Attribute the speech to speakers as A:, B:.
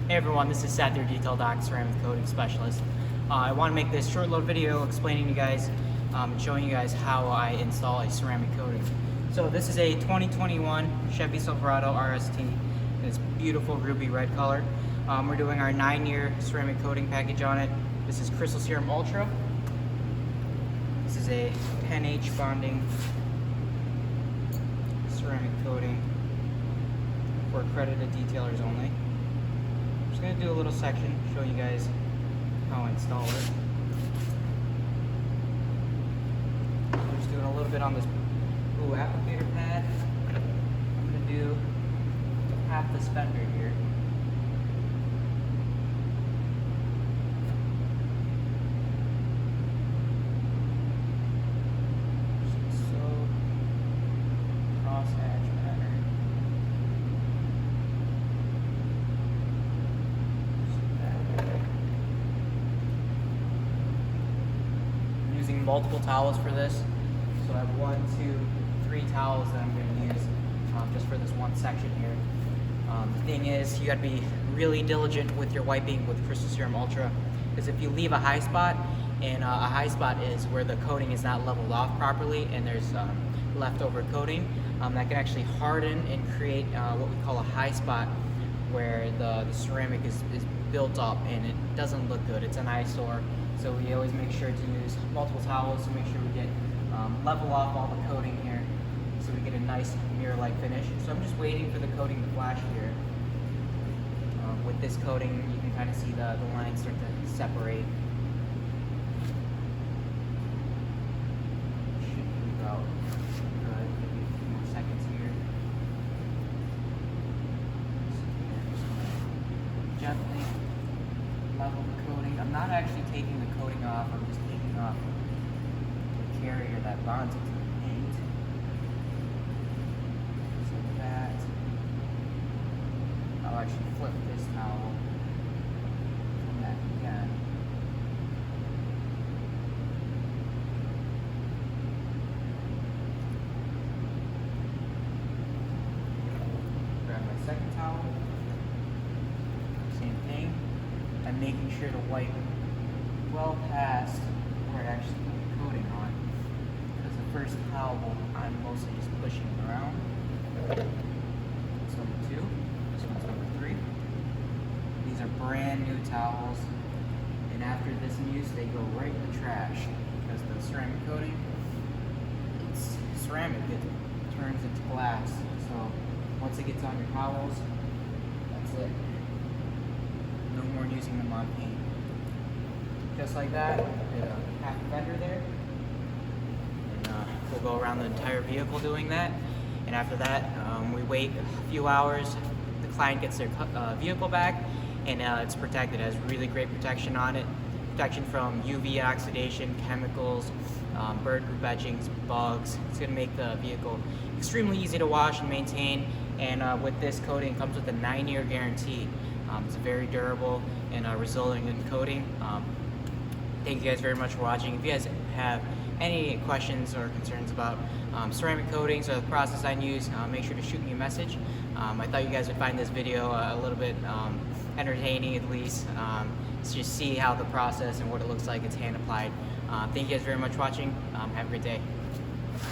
A: Hey everyone, this is Seth, your Detail Doc Ceramic Coating Specialist. I want to make this short little video explaining to you guys and showing you guys how I install a ceramic coating. So this is a 2021 Chevy Silverado RST in its beautiful ruby red color. We're doing our 9-year ceramic coating package on it. This is Crystal Serum Ultra. This is a 10H bonding ceramic coating for accredited detailers only. I'm just going to do a little section showing you guys how I install it. I'm just doing a little bit on this blue applicator pad. I'm going to do half the spender here. Multiple towels for this, so I have 1, 2, 3 towels that I'm going to use just for this one section here. The thing is, you got to be really diligent with your wiping with Crystal Serum Ultra, because if you leave a high spot, and a high spot is where the coating is not leveled off properly and there's leftover coating, that can actually harden and create what we call a high spot, where the ceramic is built up and it doesn't look good. It's an eyesore. So we always make sure to use multiple towels to make sure we get level off all the coating here, so we get a nice mirror-like finish. So I'm just waiting for the coating to flash here. With this coating, you can kind of see the lines start to separate. Should be about good, maybe a few more seconds here. Gently level the coating. I'm not actually taking the coating off, I'm just taking off the carrier that bonds it to the paint. So with that, I'll actually flip this towel, come back again. Grab my second towel, same thing. I'm making sure to wipe well past where I actually put the coating on, because the first towel I'm mostly just pushing it around. That's number 2. This one's number 3. These are brand new towels, and after this use they go right in the trash, because the ceramic coating, it's ceramic, it turns into glass. So once it gets on your towels, that's it. No more using them on paint. Just like that, did a half fender there. And we'll go around the entire vehicle doing that. And after that, we wait a few hours. The client gets their vehicle back, and it's protected. It has really great protection on it. Protection from UV oxidation, chemicals, bird group etchings, bugs. It's going to make the vehicle extremely easy to wash and maintain. And with this coating, it comes with a 9-year guarantee. It's very durable and resilient coating. Thank you guys very much for watching. If you guys have any questions or concerns about ceramic coatings or the process I use, make sure to shoot me a message. I thought you guys would find this video a little bit entertaining, at least, to just see how the process and what it looks like it's hand applied. Thank you guys very much for watching. Have a great day.